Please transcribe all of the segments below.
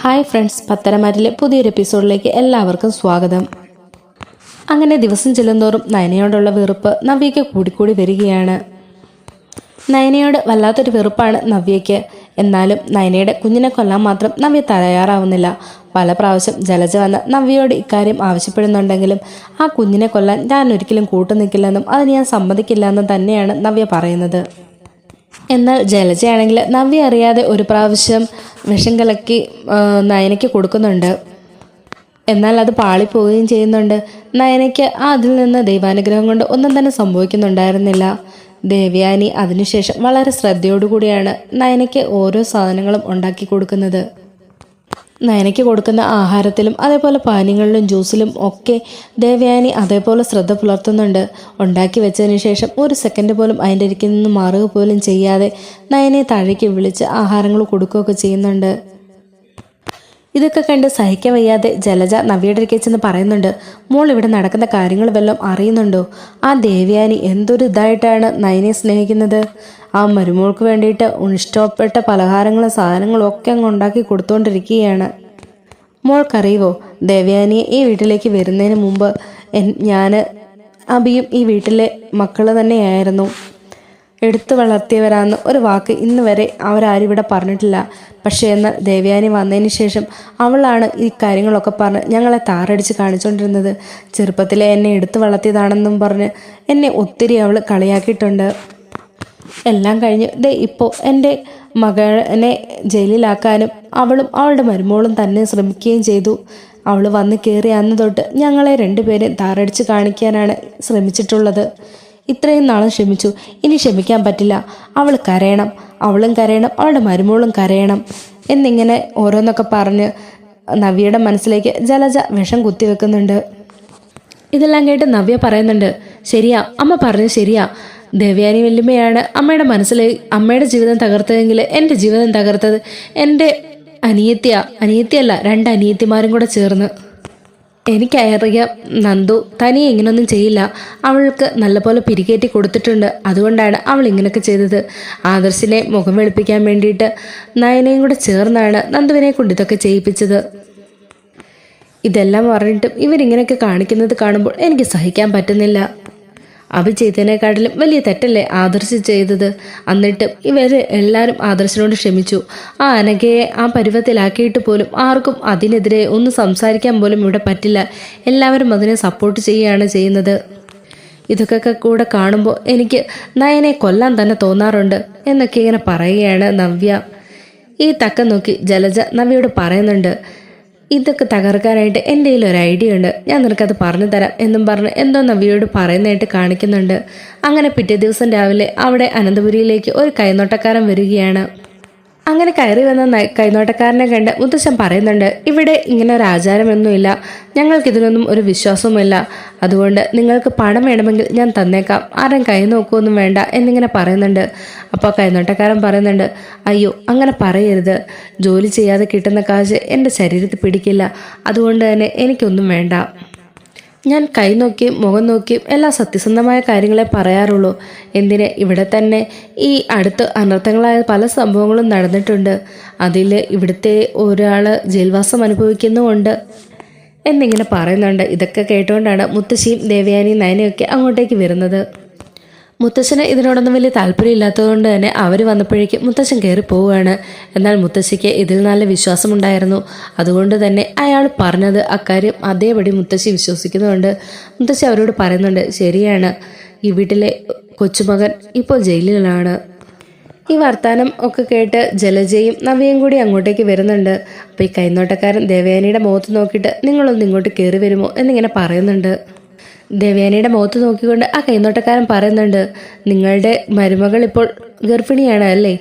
Hi friends, പത്തരമാറ്റിലെ പുതിയൊരു എപ്പിസോഡിലേക്ക് എല്ലാവർക്കും സ്വാഗതം. അങ്ങനെ ദിവസം ചെല്ലുന്തോറും നയനയോടുള്ള വെറുപ്പ് നവ്യയ്ക്ക് കൂടിക്കൂടി വരികയാണ്. നയനയോട് വല്ലാത്തൊരു വെറുപ്പാണ് നവ്യയ്ക്ക്. എന്നാലും നയനയുടെ കുഞ്ഞിനെ കൊല്ലാൻ മാത്രം നവ്യ തയ്യാറാവുന്നില്ല. പല പ്രാവശ്യം ജലജ വന്ന് നവ്യയോട് ഇക്കാര്യം ആവശ്യപ്പെടുന്നുണ്ടെങ്കിലും ആ കുഞ്ഞിനെ കൊല്ലാൻ ഞാൻ ഒരിക്കലും കൂട്ടുനിൽക്കില്ലെന്നും അതിന് ഞാൻ സമ്മതിക്കില്ല എന്നും തന്നെയാണ് നവ്യ പറയുന്നത്. എന്നാൽ ജലജയാണെങ്കിൽ നവ്യ അറിയാതെ ഒരു പ്രാവശ്യം വിഷം കലക്കി നയനയ്ക്ക് കൊടുക്കുന്നുണ്ട്. എന്നാൽ അത് പാളിപ്പോവുകയും ചെയ്യുന്നുണ്ട്. നയനയ്ക്ക് അതിൽ നിന്ന് ദൈവാനുഗ്രഹം കൊണ്ട് ഒന്നും തന്നെ സംഭവിക്കുന്നുണ്ടായിരുന്നില്ല. ദേവയാനി അതിനുശേഷം വളരെ ശ്രദ്ധയോടുകൂടിയാണ് നയനയ്ക്ക് ഓരോ സാധനങ്ങളും ഉണ്ടാക്കി കൊടുക്കുന്നത്. നയനയ്ക്ക് കൊടുക്കുന്ന ആഹാരത്തിലും അതേപോലെ പാനീയങ്ങളിലും ജ്യൂസിലും ഒക്കെ ദേവയാനി അതേപോലെ ശ്രദ്ധ പുലർത്തുന്നുണ്ട്. ഉണ്ടാക്കി വെച്ചതിന് ശേഷം ഒരു സെക്കൻഡ് പോലും അതിൻ്റെ ഇരിക്കിൽ നിന്ന് മാറുക പോലും ചെയ്യാതെ നയനെ താഴേക്ക് വിളിച്ച് ആഹാരങ്ങൾ കൊടുക്കുകയൊക്കെ ചെയ്യുന്നുണ്ട്. ഇതൊക്കെ കണ്ട് സഹിക്കാൻ വയ്യാതെ ജലജ നവ്യയുടെ അടുക്കൽ ചെന്ന് പറയുന്നുണ്ട്, മോൾ ഇവിടെ നടക്കുന്ന കാര്യങ്ങൾ വല്ലതും അറിയുന്നുണ്ടോ? ആ ദേവയാനി എന്തൊരു ഇതായിട്ടാണ് നയനെ സ്നേഹിക്കുന്നത്. ആ മരുമോൾക്ക് വേണ്ടിയിട്ട് ഇഷ്ടപ്പെട്ട പലഹാരങ്ങളും സാധനങ്ങളും ഒക്കെ അങ്ങ് ഉണ്ടാക്കി കൊടുത്തുകൊണ്ടിരിക്കുകയാണ്. മോൾക്കറിയുമോ, ദേവയാനിയെ ഈ വീട്ടിലേക്ക് വരുന്നതിന് മുമ്പ് ഞാൻ അബിയും ഈ വീട്ടിലെ മക്കൾ തന്നെയായിരുന്നു. എടുത്തു വളർത്തിയവരാന്ന് ഒരു വാക്ക് ഇന്ന് വരെ അവരാരും ഇവിടെ പറഞ്ഞിട്ടില്ല. പക്ഷേ എന്നാൽ ദേവയാനി വന്നതിന് ശേഷം അവളാണ് ഈ കാര്യങ്ങളൊക്കെ പറഞ്ഞ് ഞങ്ങളെ താറടിച്ച് കാണിച്ചുകൊണ്ടിരുന്നത്. ചെറുപ്പത്തിലെ എന്നെ എടുത്തു വളർത്തിയതാണെന്നും പറഞ്ഞ് എന്നെ ഒത്തിരി അവൾ കളിയാക്കിയിട്ടുണ്ട്. എല്ലാം കഴിഞ്ഞ് ഇപ്പോൾ എൻ്റെ മകനെ ജയിലിലാക്കാനും അവളും അവളുടെ മരുമോളും തന്നെ ശ്രമിക്കുകയും ചെയ്തു. അവൾ വന്ന് കയറി അന്ന് തൊട്ട് ഞങ്ങളെ രണ്ടുപേരും താറടിച്ച് കാണിക്കാനാണ് ശ്രമിച്ചിട്ടുള്ളത്. ഇത്രയും നാളും ക്ഷമിച്ചു, ഇനി ക്ഷമിക്കാൻ പറ്റില്ല. അവൾ കരയണം, അവളും കരയണം, അവളുടെ മരുമോളും കരയണം എന്നിങ്ങനെ ഓരോന്നൊക്കെ പറഞ്ഞ് നവ്യയുടെ മനസ്സിലേക്ക് ജലജ വിഷം കുത്തിവെക്കുന്നുണ്ട്. ഇതെല്ലാം കേട്ട് നവ്യ പറയുന്നുണ്ട്, ശരിയാ, അമ്മ പറഞ്ഞത് ശരിയാ. ദേവയാനി വല്യമ്മയാണ് അമ്മയുടെ ജീവിതം തകർത്തതെങ്കിൽ എൻ്റെ ജീവിതം തകർത്തത് എൻ്റെ അനിയത്തിയല്ല, 2 അനിയത്തിമാരും കൂടെ ചേർന്ന്. എനിക്കറിയാം നന്ദു തനിയെ ഇങ്ങനൊന്നും ചെയ്യില്ല. അവൾക്ക് നല്ലപോലെ പിരികേറ്റി കൊടുത്തിട്ടുണ്ട്. അതുകൊണ്ടാണ് അവൾ ഇങ്ങനെയൊക്കെ ചെയ്തത്. ആദർശിനെ മുഖം വെളുപ്പിക്കാൻ വേണ്ടിയിട്ട് നയനയും കൂടെ ചേർന്നാണ് നന്ദുവിനെ കൊണ്ട് ഇതൊക്കെ ചെയ്യിപ്പിച്ചത്. ഇതെല്ലാം പറഞ്ഞിട്ടും ഇവരിങ്ങനെയൊക്കെ കാണിക്കുന്നത് കാണുമ്പോൾ എനിക്ക് സഹിക്കാൻ പറ്റുന്നില്ല. അവ ചെയ്തതിനെക്കാട്ടിലും വലിയ തെറ്റല്ലേ ആദർശ് ചെയ്തത്. എന്നിട്ടും ഇവർ എല്ലാവരും ആദർശിനോട് ക്ഷമിച്ചു. ആ അനഘയെ ആ പരുവത്തിലാക്കിയിട്ട് പോലും ആർക്കും അതിനെതിരെ ഒന്ന് സംസാരിക്കാൻ പോലും ഇവിടെ പറ്റില്ല. എല്ലാവരും അതിനെ സപ്പോർട്ട് ചെയ്യുകയാണ് ചെയ്യുന്നത്. ഇതൊക്കെ കൂടെ കാണുമ്പോൾ എനിക്ക് നയനെ കൊല്ലാൻ തന്നെ തോന്നാറുണ്ട് എന്നൊക്കെ ഇങ്ങനെ പറയുകയാണ് നവ്യ. ഈ തക്കം നോക്കി ജലജ നവ്യയോട് പറയുന്നുണ്ട്, ഇതൊക്കെ തകർക്കാനായിട്ട് എൻ്റെ കയ്യിൽ ഒരു ഐഡിയ ഉണ്ട്, ഞാൻ നിനക്കത് പറഞ്ഞു തരാം എന്നും പറഞ്ഞ് എന്തോ നവ്യയോട് പറയുന്നതായിട്ട് കാണിക്കുന്നുണ്ട്. അങ്ങനെ പിറ്റേ ദിവസം രാവിലെ അവിടെ അനന്തപുരിയിലേക്ക് ഒരു കൈനോട്ടക്കാരൻ വരികയാണ്. അങ്ങനെ കയറി വന്ന കൈനോട്ടക്കാരനെ കണ്ട് മുത്തശ്ശൻ പറയുന്നുണ്ട്, ഇവിടെ ഇങ്ങനെ ഒരു ആചാരമൊന്നുമില്ല, ഞങ്ങൾക്കിതിനൊന്നും ഒരു വിശ്വാസവുമില്ല. അതുകൊണ്ട് നിങ്ങൾക്ക് പണം വേണമെങ്കിൽ ഞാൻ തന്നേക്കാം, ആരും കൈ നോക്കുകയൊന്നും വേണ്ട എന്നിങ്ങനെ പറയുന്നുണ്ട്. അപ്പോൾ കൈനോട്ടക്കാരൻ പറയുന്നുണ്ട്, അയ്യോ അങ്ങനെ പറയരുത്, ജോലി ചെയ്യാതെ കിട്ടുന്ന കാശ് എൻ്റെ ശരീരത്തിൽ പിടിക്കില്ല, അതുകൊണ്ട് തന്നെ എനിക്കൊന്നും വേണ്ട. ഞാൻ കൈ നോക്കിയും മുഖം നോക്കിയും എല്ലാ സത്യസന്ധമായ കാര്യങ്ങളെ പറയാറുള്ളൂ. എന്തിന്, ഇവിടെ തന്നെ ഈ അടുത്ത് അനർത്ഥങ്ങളായ പല സംഭവങ്ങളും നടന്നിട്ടുണ്ട്. അതിൽ ഇവിടുത്തെ ഒരാൾ ജയിൽവാസം അനുഭവിക്കുന്നുമുണ്ട് എന്നിങ്ങനെ പറയുന്നുണ്ട്. ഇതൊക്കെ കേട്ടുകൊണ്ടാണ് മുത്തശ്ശിയും ദേവയാനിയും നയനയൊക്കെ അങ്ങോട്ടേക്ക് വരുന്നത്. മുത്തശ്ശന് ഇതിനോടൊന്നും വലിയ താല്പര്യമില്ലാത്തതുകൊണ്ട് തന്നെ അവർ വന്നപ്പോഴേക്കും മുത്തശ്ശൻ കയറി പോവുകയാണ്. എന്നാൽ മുത്തശ്ശിക്ക് ഇതിൽ നല്ല വിശ്വാസമുണ്ടായിരുന്നു. അതുകൊണ്ട് തന്നെ അയാൾ പറഞ്ഞത് അക്കാര്യം അതേപടി മുത്തശ്ശി വിശ്വസിക്കുന്നുണ്ട്. മുത്തശ്ശി അവരോട് പറയുന്നുണ്ട്, ശരിയാണ്, ഈ വീട്ടിലെ കൊച്ചുമകൻ ഇപ്പോൾ ജയിലിലാണ്. ഈ വർത്താനം ഒക്കെ കേട്ട് ജലജയും നവ്യയും കൂടി അങ്ങോട്ടേക്ക് വരുന്നുണ്ട്. അപ്പോൾ ഈ കൈനോട്ടക്കാരൻ ദേവയാനിയുടെ മുഖത്ത് നോക്കിയിട്ട് നിങ്ങളൊന്ന് ഇങ്ങോട്ട് കയറി വരുമോ എന്നിങ്ങനെ പറയുന്നുണ്ട്. ദേവയാനിയുടെ മുഖത്ത് നോക്കിക്കൊണ്ട് ആ കൈനോട്ടക്കാരൻ പറയുന്നുണ്ട്, നിങ്ങളുടെ മരുമകൾ ഇപ്പോൾ ഗർഭിണിയാണ് അല്ലേ,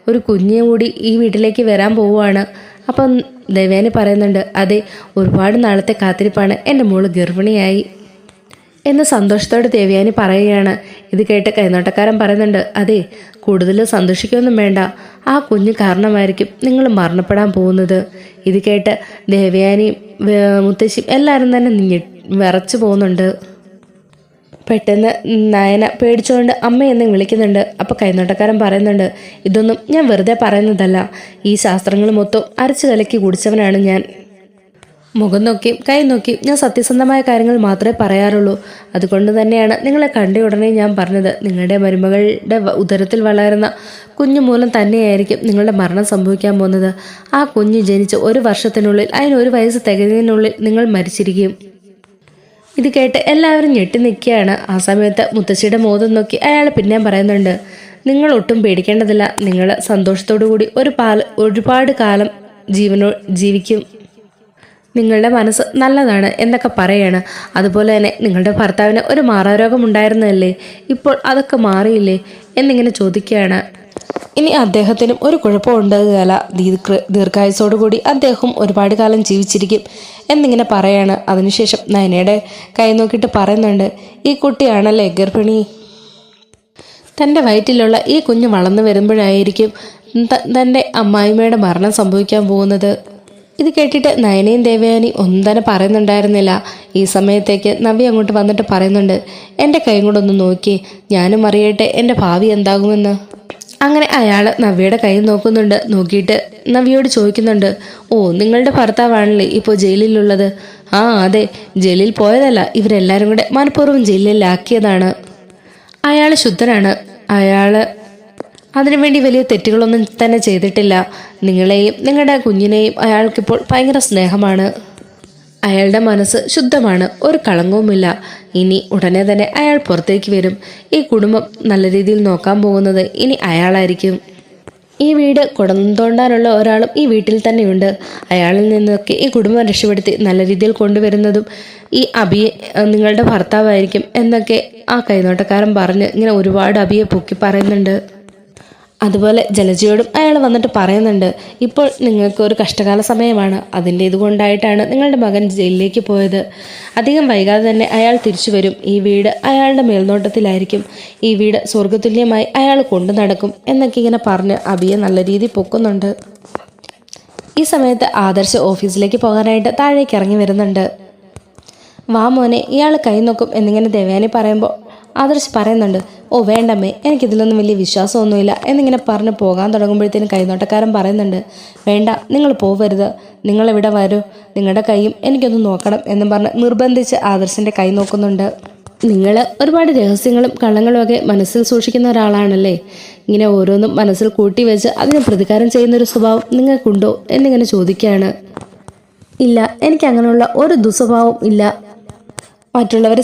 ഒരു കുഞ്ഞും കൂടി ഈ വീട്ടിലേക്ക് വരാൻ പോവുകയാണ്. അപ്പം ദേവയാനി പറയുന്നുണ്ട്, അതെ, ഒരുപാട് നാളത്തെ കാത്തിരിപ്പാണ്, എൻ്റെ മോള് ഗർഭിണിയായി എന്ന് സന്തോഷത്തോടെ ദേവയാനി പറയുകയാണ്. ഇത് കേട്ട് കൈനോട്ടക്കാരൻ പറയുന്നുണ്ട്, അതെ, കൂടുതൽ സന്തോഷിക്കൊന്നും വേണ്ട, ആ കുഞ്ഞ് കാരണമായിരിക്കും നിങ്ങൾ മരണപ്പെടാൻ പോകുന്നത്. ഇത് കേട്ട് ദേവയാനിയും മുത്തശ്ശിയും എല്ലാവരും തന്നെ വിറച്ചു പോകുന്നുണ്ട്. പെട്ടെന്ന് നയന പേടിച്ചുകൊണ്ട് അമ്മയെന്ന് വിളിക്കുന്നുണ്ട്. അപ്പോൾ കൈനോട്ടക്കാരൻ പറയുന്നുണ്ട്, ഇതൊന്നും ഞാൻ വെറുതെ പറയുന്നതല്ല, ഈ ശാസ്ത്രങ്ങൾ മൊത്തം അരച്ചു കലക്കി കുടിച്ചവനാണ് ഞാൻ. മുഖം നോക്കിയും കൈ നോക്കിയും ഞാൻ സത്യസന്ധമായ കാര്യങ്ങൾ മാത്രമേ പറയാറുള്ളൂ. അതുകൊണ്ട് തന്നെയാണ് നിങ്ങളെ കണ്ട ഉടനെ ഞാൻ പറഞ്ഞത്, നിങ്ങളുടെ മരുമകളുടെ ഉദരത്തിൽ വളരുന്ന കുഞ്ഞു മൂലം തന്നെയായിരിക്കും നിങ്ങളുടെ മരണം സംഭവിക്കാൻ പോകുന്നത്. ആ കുഞ്ഞ് ജനിച്ച് 1 വർഷത്തിനുള്ളിൽ, അതിന് 1 വയസ്സ് തികയുന്നതിനുള്ളിൽ നിങ്ങൾ മരിച്ചിരിക്കും. ഇത് കേട്ട് എല്ലാവരും ഞെട്ടി നിൽക്കുകയാണ്. ആ സമയത്ത് മുത്തശ്ശിയുടെ മോദം നോക്കി അയാൾ പിന്നെയും പറയുന്നുണ്ട്, നിങ്ങൾ ഒട്ടും പേടിക്കേണ്ടതില്ല, നിങ്ങൾ സന്തോഷത്തോടു കൂടി ഒരുപാട് കാലം ജീവിക്കും. നിങ്ങളുടെ മനസ്സ് നല്ലതാണ് എന്നൊക്കെ പറയാണ്. അതുപോലെ തന്നെ നിങ്ങളുടെ ഭർത്താവിന് ഒരു മാറാരോഗം ഉണ്ടായിരുന്നതല്ലേ, ഇപ്പോൾ അതൊക്കെ മാറിയില്ലേ എന്നിങ്ങനെ ചോദിക്കുകയാണ്. ഇനി അദ്ദേഹത്തിനും ഒരു കുഴപ്പം ഉണ്ടാകുകയല്ല, ദീർഘായുസോടുകൂടി അദ്ദേഹം ഒരുപാട് കാലം ജീവിച്ചിരിക്കും എന്നിങ്ങനെ പറയാണ്. അതിനുശേഷം നയനയുടെ കൈ നോക്കിയിട്ട് പറയുന്നുണ്ട്, ഈ കുട്ടിയാണല്ലേ ഗർഭിണി, തൻ്റെ വയറ്റിലുള്ള ഈ കുഞ്ഞ് വളർന്നു വരുമ്പോഴായിരിക്കും തൻ്റെ അമ്മായിമ്മയുടെ മരണം സംഭവിക്കാൻ പോകുന്നത്. ഇത് കേട്ടിട്ട് നയനയും ദേവയാനി ഒന്നും തന്നെ പറയുന്നുണ്ടായിരുന്നില്ല. ഈ സമയത്തേക്ക് നവ്യ അങ്ങോട്ട് വന്നിട്ട് പറയുന്നുണ്ട്, എൻ്റെ കൈ കൊണ്ടൊന്ന് നോക്കി, ഞാനും അറിയട്ടെ എൻ്റെ ഭാവി എന്താകുമെന്ന്. അങ്ങനെ അയാൾ നവ്യയുടെ കൈ നോക്കുന്നുണ്ട്. നോക്കിയിട്ട് നവ്യയോട് ചോദിക്കുന്നുണ്ട്, ഓ നിങ്ങളുടെ ഭർത്താവാണല്ലേ ഇപ്പോൾ ജയിലിലുള്ളത്? ആ അതെ, ജയിലിൽ പോയതല്ല, ഇവരെല്ലാവരും കൂടെ മനഃപൂർവ്വം ജയിലിലാക്കിയതാണ്. അയാൾ ശുദ്ധനാണ്, അയാൾ അതിനുവേണ്ടി വലിയ തെറ്റുകളൊന്നും തന്നെ ചെയ്തിട്ടില്ല. നിങ്ങളെയും നിങ്ങളുടെ കുഞ്ഞിനെയും അയാൾക്കിപ്പോൾ ഭയങ്കര സ്നേഹമാണ്. അയാളുടെ മനസ്സ് ശുദ്ധമാണ്, ഒരു കളങ്കവുമില്ല. ഇനി ഉടനെ തന്നെ അയാൾ പുറത്തേക്ക് വരും. ഈ കുടുംബം നല്ല രീതിയിൽ നോക്കാൻ പോകുന്നത് ഇനി അയാളായിരിക്കും. ഈ വീട് കൊണ്ടുതോണ്ടാനുള്ള ഒരാളും ഈ വീട്ടിൽ തന്നെയുണ്ട്. അയാളിൽ നിന്നൊക്കെ ഈ കുടുംബം രക്ഷപ്പെടുത്തി നല്ല രീതിയിൽ കൊണ്ടുവരുന്നതും ഈ അബിയെ നിങ്ങളുടെ ഭർത്താവായിരിക്കും എന്നൊക്കെ ആ കൈനോട്ടക്കാരൻ പറഞ്ഞ് ഇങ്ങനെ ഒരുപാട് അബിയെ പൊക്കി പറയുന്നുണ്ട്. അതുപോലെ ജലജയോടും അയാൾ വന്നിട്ട് പറയുന്നുണ്ട്, ഇപ്പോൾ നിങ്ങൾക്ക് ഒരു കഷ്ടകാല സമയമാണ്, അതിൻ്റെ ഇതുകൊണ്ടായിട്ടാണ് നിങ്ങളുടെ മകൻ ജയിലിലേക്ക് പോയത്. അധികം വൈകാതെ തന്നെ അയാൾ തിരിച്ചു വരും. ഈ വീട് അയാളുടെ മേൽനോട്ടത്തിലായിരിക്കും. ഈ വീട് സ്വർഗതുല്യമായി അയാൾ കൊണ്ടു നടക്കും എന്നൊക്കെ ഇങ്ങനെ പറഞ്ഞ് അബിയെ നല്ല രീതിയിൽ പൊക്കുന്നുണ്ട്. ഈ സമയത്ത് ആദർശ് ഓഫീസിലേക്ക് പോകാനായിട്ട് താഴേക്ക് ഇറങ്ങി വരുന്നുണ്ട്. വാ മോനെ, ഇയാൾ കൈ നോക്കും എന്നിങ്ങനെ ദേവയാനി പറയുമ്പോൾ ആദർശ് പറയുന്നുണ്ട്, ഓ വേണ്ടമ്മേ, എനിക്കിതിലൊന്നും വലിയ വിശ്വാസമൊന്നുമില്ല എന്നിങ്ങനെ പറഞ്ഞ് പോകാൻ തുടങ്ങുമ്പോഴത്തേനും കൈനോട്ടക്കാരൻ പറയുന്നുണ്ട്, വേണ്ട, നിങ്ങൾ പോവരുത്, നിങ്ങളിവിടെ വരൂ, നിങ്ങളുടെ കൈയും എനിക്കൊന്ന് നോക്കണം എന്നും പറഞ്ഞ് നിർബന്ധിച്ച് ആദർശിൻ്റെ കൈ നോക്കുന്നുണ്ട്. നിങ്ങൾ ഒരുപാട് രഹസ്യങ്ങളും കള്ളങ്ങളും ഒക്കെ മനസ്സിൽ സൂക്ഷിക്കുന്ന ഒരാളാണല്ലേ, ഇങ്ങനെ ഓരോന്നും മനസ്സിൽ കൂട്ടി വെച്ച് അതിന് പ്രതികാരം ചെയ്യുന്നൊരു സ്വഭാവം നിങ്ങൾക്കുണ്ടോ എന്നിങ്ങനെ ചോദിക്കുകയാണ്. ഇല്ല, എനിക്ക് അങ്ങനെയുള്ള ഒരു ദുസ്വഭാവം ഇല്ല, മറ്റുള്ളവരെ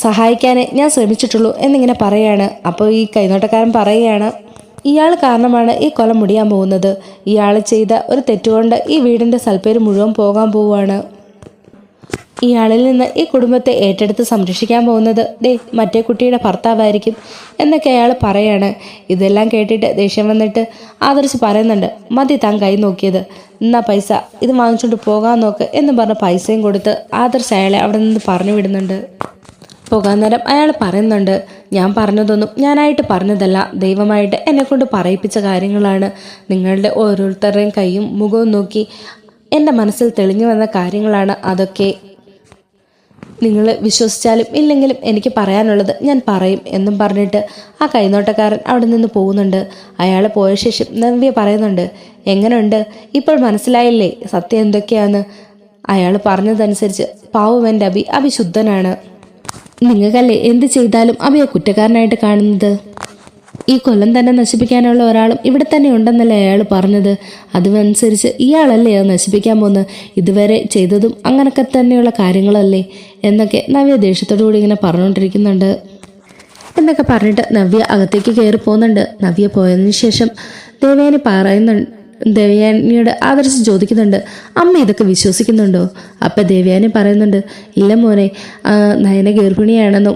സഹായിക്കാനേ ഞാൻ ശ്രമിച്ചിട്ടുള്ളൂ എന്നിങ്ങനെ പറയാണ്. അപ്പോൾ ഈ കൈനോട്ടക്കാരൻ പറയുകയാണ്, ഇയാൾ കാരണമാണ് ഈ കൊല മുടിയാൻ പോകുന്നത്. ഇയാൾ ചെയ്ത ഒരു തെറ്റുകൊണ്ട് ഈ വീടിൻ്റെ സൽപ്പേര് മുഴുവൻ പോകാൻ പോവുകയാണ്. ഇയാളിൽ നിന്ന് ഈ കുടുംബത്തെ ഏറ്റെടുത്ത് സംരക്ഷിക്കാൻ പോകുന്നത് മറ്റേ കുട്ടിയുടെ ഭർത്താവായിരിക്കും എന്നൊക്കെ അയാൾ പറയാണ്. ഇതെല്ലാം കേട്ടിട്ട് ദേഷ്യം വന്നിട്ട് ആദർശ് പറയുന്നുണ്ട്, മതി താൻ കൈ നോക്കിയത്, എന്നാ പൈസ, ഇത് വാങ്ങിച്ചുകൊണ്ട് പോകാൻ നോക്ക് എന്ന് പറഞ്ഞ് പൈസയും കൊടുത്ത് ആദർശ് അയാളെ അവിടെ നിന്ന് പറഞ്ഞു വിടുന്നുണ്ട്. പോകാൻ നേരം അയാൾ പറയുന്നുണ്ട്, ഞാൻ പറഞ്ഞതൊന്നും ഞാനായിട്ട് പറഞ്ഞതല്ല, ദൈവമായിട്ട് എന്നെക്കൊണ്ട് പറയിപ്പിച്ച കാര്യങ്ങളാണ്. നിങ്ങളുടെ ഓരോരുത്തരുടെയും കൈയും മുഖവും നോക്കി എൻ്റെ മനസ്സിൽ തെളിഞ്ഞു വന്ന കാര്യങ്ങളാണ് അതൊക്കെ. നിങ്ങൾ വിശ്വസിച്ചാലും ഇല്ലെങ്കിലും എനിക്ക് പറയാനുള്ളത് ഞാൻ പറയും എന്നും പറഞ്ഞിട്ട് ആ കൈനോട്ടക്കാരൻ അവിടെ നിന്ന് പോകുന്നുണ്ട്. അയാൾ പോയ ശേഷം നവ്യ പറയുന്നുണ്ട്, എങ്ങനെയുണ്ട്, ഇപ്പോൾ മനസ്സിലായില്ലേ സത്യം എന്തൊക്കെയാന്ന്? അയാൾ പറഞ്ഞതനുസരിച്ച് പാവം എൻ്റെ അബി ശുദ്ധനാണ്. നിങ്ങൾക്കല്ലേ എന്ത് ചെയ്താലും അബിയെ കുറ്റക്കാരനായിട്ട് കാണുന്നത്? ഈ കൊല്ലം തന്നെ നശിപ്പിക്കാനുള്ള ഒരാളും ഇവിടെ തന്നെ ഉണ്ടെന്നല്ലേ അയാൾ പറഞ്ഞത്. അതനുസരിച്ച് ഇയാളല്ലേ അത് നശിപ്പിക്കാൻ പോകുന്നത്? ഇതുവരെ ചെയ്തതും അങ്ങനൊക്കെ തന്നെയുള്ള കാര്യങ്ങളല്ലേ എന്നൊക്കെ നവ്യ ദേഷ്യത്തോടു കൂടി ഇങ്ങനെ പറഞ്ഞുകൊണ്ടിരിക്കുന്നുണ്ട്. എന്നൊക്കെ പറഞ്ഞിട്ട് നവ്യ അകത്തേക്ക് കയറി പോകുന്നുണ്ട്. നവ്യ പോയതിനു ശേഷം ദേവയാനിയോട് ആദർശ് ചോദിക്കുന്നുണ്ട്, അമ്മ ഇതൊക്കെ വിശ്വസിക്കുന്നുണ്ടോ? അപ്പം ദേവയാനി പറയുന്നുണ്ട്, ഇല്ല മോനെ, നയന ഗർഭിണിയാണെന്നും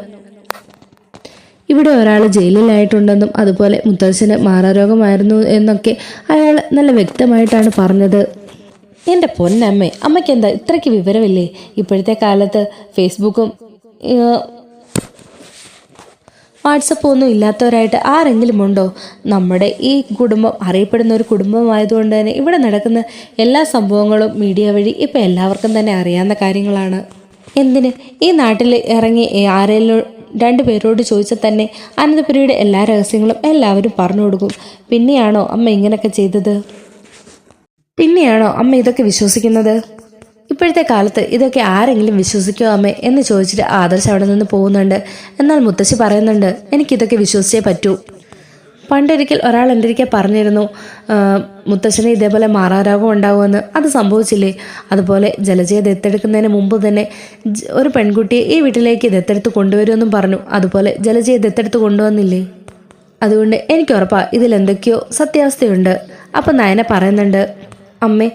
ഇവിടെ ഒരാൾ ജയിലിലായിട്ടുണ്ടെന്നും അതുപോലെ മുത്തച്ഛന് മാറാരോഗമായിരുന്നു എന്നൊക്കെ അയാൾ നല്ല വ്യക്തമായിട്ടാണ് പറഞ്ഞത്. എൻ്റെ പൊന്നമ്മേ, അമ്മയ്ക്ക് എന്താ ഇത്രയ്ക്ക് വിവരമില്ലേ? ഇപ്പോഴത്തെ കാലത്ത് ഫേസ്ബുക്കും വാട്സപ്പും ഒന്നും ഇല്ലാത്തവരായിട്ട് ആരെങ്കിലും ഉണ്ടോ? നമ്മുടെ ഈ കുടുംബം അറിയപ്പെടുന്ന ഒരു കുടുംബമായതുകൊണ്ട് തന്നെ ഇവിടെ നടക്കുന്ന എല്ലാ സംഭവങ്ങളും മീഡിയ വഴി ഇപ്പം എല്ലാവർക്കും തന്നെ അറിയാവുന്ന കാര്യങ്ങളാണ്. എന്തിന് ഈ നാട്ടിൽ ഇറങ്ങി രണ്ടുപേരോട് ചോദിച്ചാൽ തന്നെ അനന്തപുരിയുടെ എല്ലാ രഹസ്യങ്ങളും എല്ലാവരും പറഞ്ഞു കൊടുക്കും. പിന്നെയാണോ അമ്മ ഇങ്ങനെയൊക്കെ ചെയ്തത്? പിന്നെയാണോ അമ്മ ഇതൊക്കെ വിശ്വസിക്കുന്നത്? ഇപ്പോഴത്തെ കാലത്ത് ഇതൊക്കെ ആരെങ്കിലും വിശ്വസിക്കുമോ അമ്മേ എന്ന് ചോദിച്ചിട്ട് ആദർശ് അവിടെ നിന്ന് പോകുന്നുണ്ട്. എന്നാൽ മുത്തശ്ശി പറയുന്നുണ്ട്, എനിക്കിതൊക്കെ വിശ്വസിച്ചേ പറ്റൂ. പണ്ടൊരിക്കൽ ഒരാൾ എൻ്റെ ഒരിക്കൽ പറഞ്ഞിരുന്നു, മുത്തശ്ശന് ഇതേപോലെ മാറാരോഗം ഉണ്ടാവുമെന്ന്. അത് സംഭവിച്ചില്ലേ? അതുപോലെ ജലജയെ ദത്തെടുക്കുന്നതിന് മുമ്പ് തന്നെ ഒരു പെൺകുട്ടിയെ ഈ വീട്ടിലേക്ക് ദത്തെടുത്ത് കൊണ്ടുവരുമെന്നും പറഞ്ഞു. അതുപോലെ ജലജയെ ദത്തെടുത്ത് കൊണ്ടുവന്നില്ലേ? അതുകൊണ്ട് എനിക്ക് ഉറപ്പാ ഇതിലെന്തൊക്കെയോ സത്യാവസ്ഥയുണ്ട്. അപ്പം നയന പറയുന്നുണ്ട്, അമ്മേ